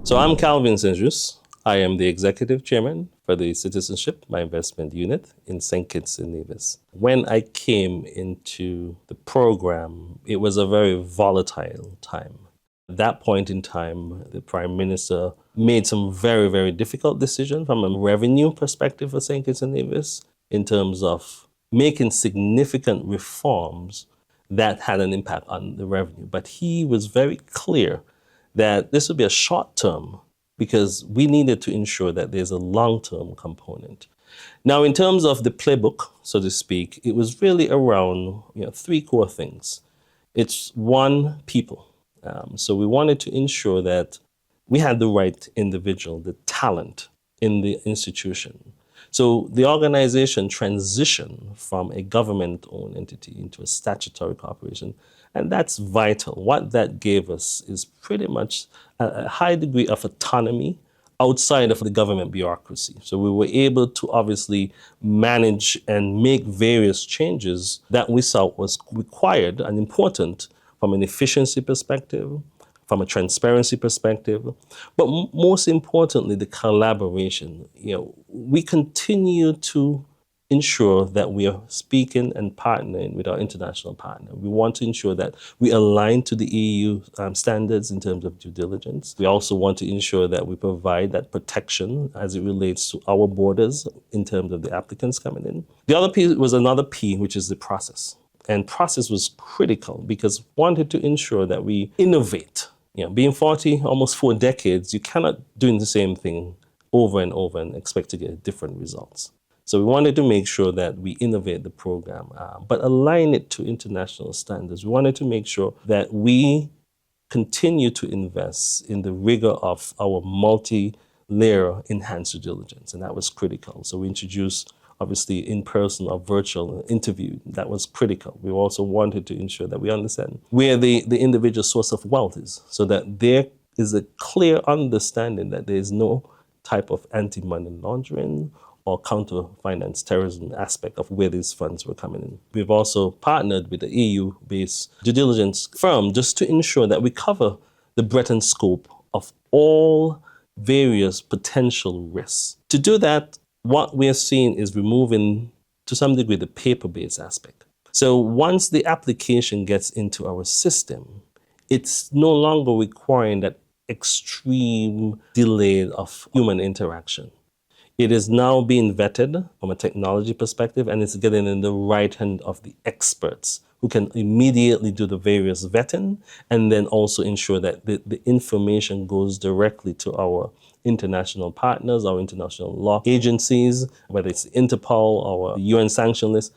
So I'm Calvin St Juste. I am the executive chairman for the Citizenship, my investment unit in St Kitts and Nevis. When I came into the program, it was a very volatile time. At that point in time, the Prime Minister made some very, very difficult decisions from a revenue perspective for St Kitts and Nevis in terms of making significant reforms that had an impact on the revenue. But he was very clear that this would be a short term because we needed to ensure that there's a long-term component. Now, in terms of the playbook, so to speak, it was really around three core things. It's one, people. So we wanted to ensure that we had the right individual, the talent in the institution. So the organization transitioned from a government-owned entity into a statutory corporation, and that's vital. What that gave us is pretty much a high degree of autonomy outside of the government bureaucracy. So we were able to obviously manage and make various changes that we saw was required and important from an efficiency perspective, from a transparency perspective, but most importantly, the collaboration. We continue to ensure that we are speaking and partnering with our international partner. We want to ensure that we align to the EU standards in terms of due diligence. We also want to ensure that we provide that protection as it relates to our borders in terms of the applicants coming in. The other piece was another P, which is the process. And process was critical because we wanted to ensure that we innovate. Being 40, almost 4 decades, you cannot do the same thing over and over and expect to get different results. So we wanted to make sure that we innovate the program, but align it to international standards. We wanted to make sure that we continue to invest in the rigor of our multi-layer enhanced due diligence, and that was critical. So we introduced obviously in-person or virtual interview. That was critical. We also wanted to ensure that we understand where the individual source of wealth is, so that there is a clear understanding that there is no type of anti-money laundering or counter-finance terrorism aspect of where these funds were coming in. We've also partnered with the EU-based due diligence firm just to ensure that we cover the breadth and scope of all various potential risks. To do that, what we're seeing is removing, to some degree, the paper-based aspect. So once the application gets into our system, it's no longer requiring that extreme delay of human interaction. It is now being vetted from a technology perspective, and it's getting in the right hand of the experts who can immediately do the various vetting and then also ensure that the information goes directly to our international partners, our international law agencies, whether it's Interpol or the UN sanction list,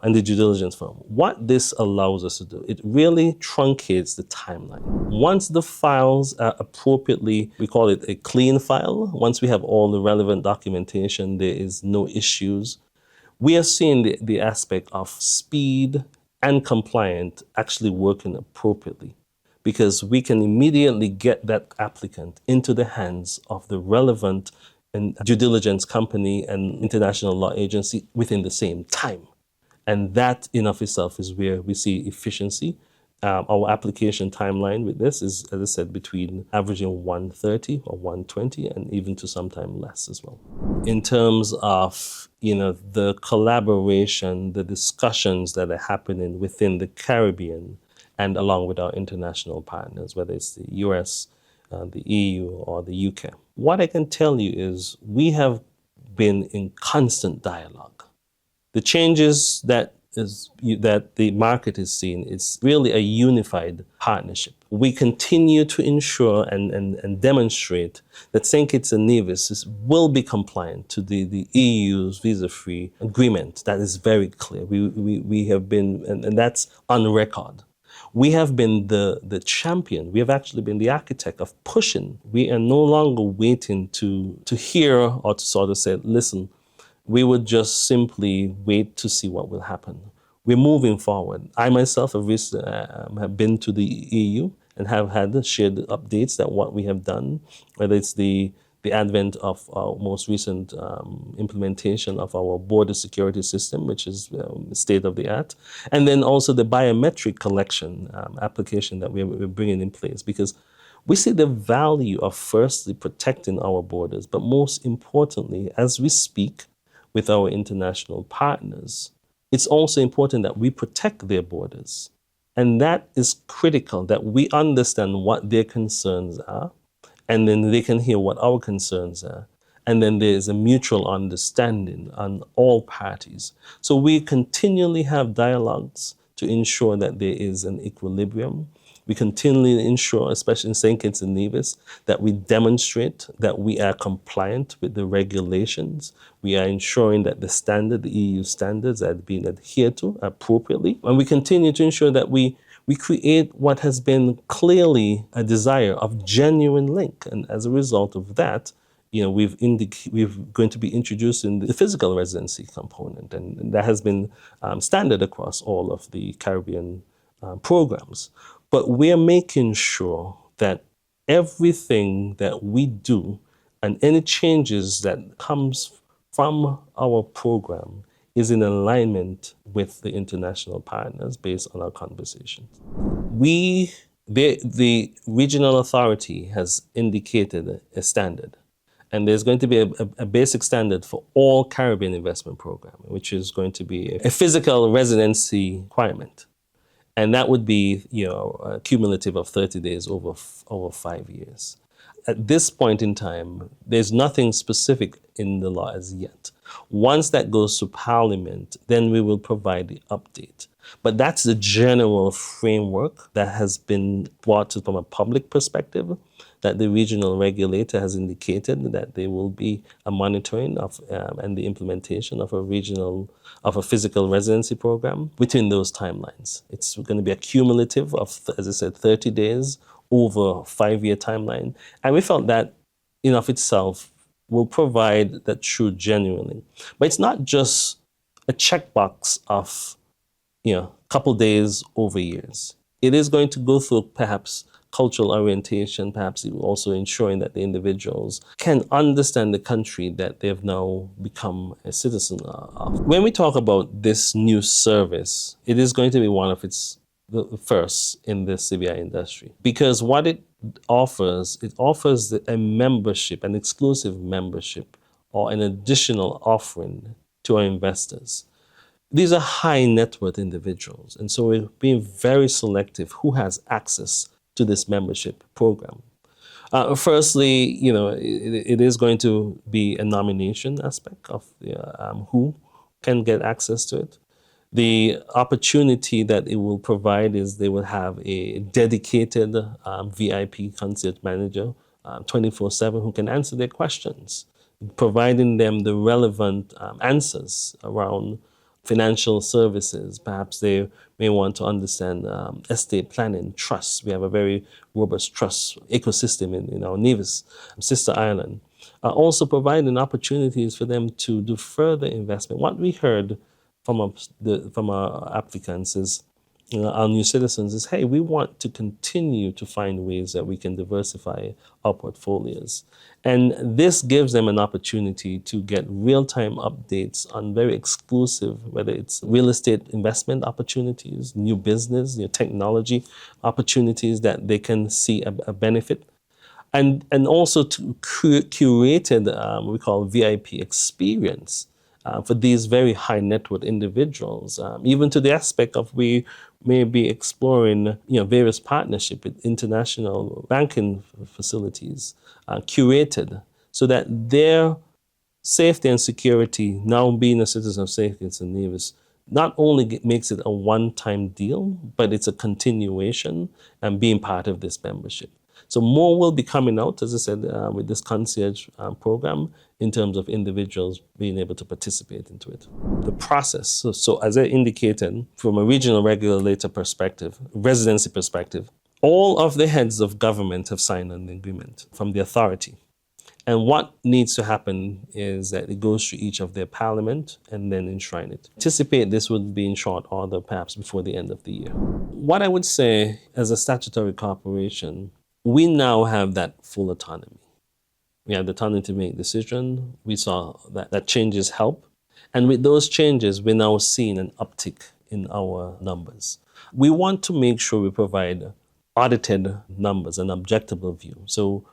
and the due diligence firm. What this allows us to do, it really truncates the timeline. Once the files are appropriately, we call it a clean file, once we have all the relevant documentation, there is no issues, we are seeing the aspect of speed and compliant actually working appropriately, because we can immediately get that applicant into the hands of the relevant and due diligence company and international law agency within the same time. And that in of itself is where we see efficiency. Our application timeline with this is, as I said, between averaging 130 or 120 and even to sometime less as well. In terms of the collaboration, the discussions that are happening within the Caribbean and along with our international partners, whether it's the US, the EU, or the UK. What I can tell you is we have been in constant dialogue. The changes that the market is seeing is really a unified partnership. We continue to ensure and demonstrate that St Kitts and Nevis will be compliant to the EU's visa-free agreement. That is very clear. We have been, and that's on record. We have been the champion. We have actually been the architect of pushing. We are no longer waiting to hear or to sort of say, listen, we would just simply wait to see what will happen. We're moving forward. I myself have been to the EU and have had shared updates that what we have done, whether it's the advent of our most recent implementation of our border security system, which is state of the art, and then also the biometric collection application that we're bringing in place. Because We see the value of firstly protecting our borders, but most importantly, as we speak with our international partners, it's also important that we protect their borders. And that is critical, that we understand what their concerns are, and then they can hear what our concerns are. And then there's a mutual understanding on all parties. So we continually have dialogues to ensure that there is an equilibrium. We continually ensure, especially in St. Kitts and Nevis, that we demonstrate that we are compliant with the regulations. We are ensuring that the EU standards are being adhered to appropriately. And we continue to ensure that we create what has been clearly a desire of genuine link. And as a result of that, we've going to be introducing the physical residency component, and that has been standard across all of the Caribbean programs. But we're making sure that everything that we do and any changes that comes from our program is in alignment with the international partners based on our conversations. The regional authority has indicated a standard. And there's going to be a basic standard for all Caribbean investment program, which is going to be a physical residency requirement. And that would be, a cumulative of 30 days over 5 years. At this point in time, there's nothing specific in the law as yet. Once that goes to Parliament, then we will provide the update. But that's the general framework that has been brought from a public perspective, that the regional regulator has indicated that there will be a monitoring of and the implementation of a physical residency program within those timelines. It's going to be a cumulative of, as I said, 30 days over a 5-year timeline. And we felt that in of itself will provide that true genuinely. But it's not just a checkbox of, couple days over years. It is going to go through perhaps cultural orientation, perhaps also ensuring that the individuals can understand the country that they've now become a citizen of. When we talk about this new service, it is going to be one of the first in the CBI industry, because what it offers a membership, an exclusive membership, or an additional offering to our investors. These are high net worth individuals, and so we're being very selective who has access to this membership program. Firstly, it is going to be a nomination aspect of who can get access to it. The opportunity that it will provide is they will have a dedicated VIP concierge manager 24/7 who can answer their questions, providing them the relevant answers around financial services. Perhaps they may want to understand estate planning, trusts. We have a very robust trust ecosystem in our Nevis sister island. Also providing opportunities for them to do further investment. What we heard from our applicants is, our new citizens is, hey, we want to continue to find ways that we can diversify our portfolios. And this gives them an opportunity to get real-time updates on very exclusive, whether it's real estate investment opportunities, new business, new technology opportunities that they can see a benefit. And also to curated, we call VIP experience for these very high net worth individuals, even to the aspect of we may be exploring various partnership with international banking facilities, curated so that their safety and security, now being a citizen of St. Kitts and Nevis, not only makes it a one-time deal, but it's a continuation and being part of this membership. So more will be coming out, as I said, with this concierge program in terms of individuals being able to participate into it. The process, so as I indicated, from a regional regulator perspective, residency perspective, all of the heads of government have signed an agreement from the authority. And what needs to happen is that it goes through each of their parliament and then enshrine it. Anticipate this would be in short order, perhaps before the end of the year. What I would say as a statutory corporation, we now have that full autonomy. We have the autonomy to make decisions. We saw that changes help. And with those changes, we're now seeing an uptick in our numbers. We want to make sure we provide audited numbers, an objectable view. So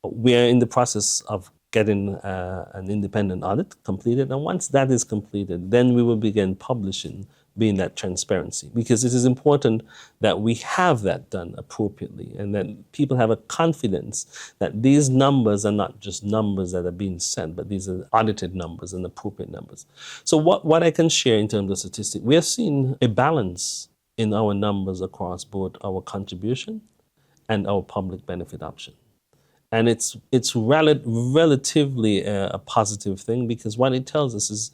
we are in the process of getting an independent audit completed. And once that is completed, then we will begin publishing, being that transparency, because it is important that we have that done appropriately and that people have a confidence that these numbers are not just numbers that are being sent, but these are audited numbers and appropriate numbers. So what I can share in terms of statistics, we are seeing a balance in our numbers across both our contribution and our public benefit option. And it's relatively a positive thing, because what it tells us is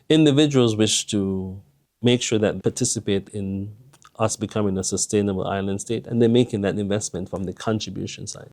individuals wish to make sure that participate in us becoming a sustainable island state, and they're making that investment from the contribution side.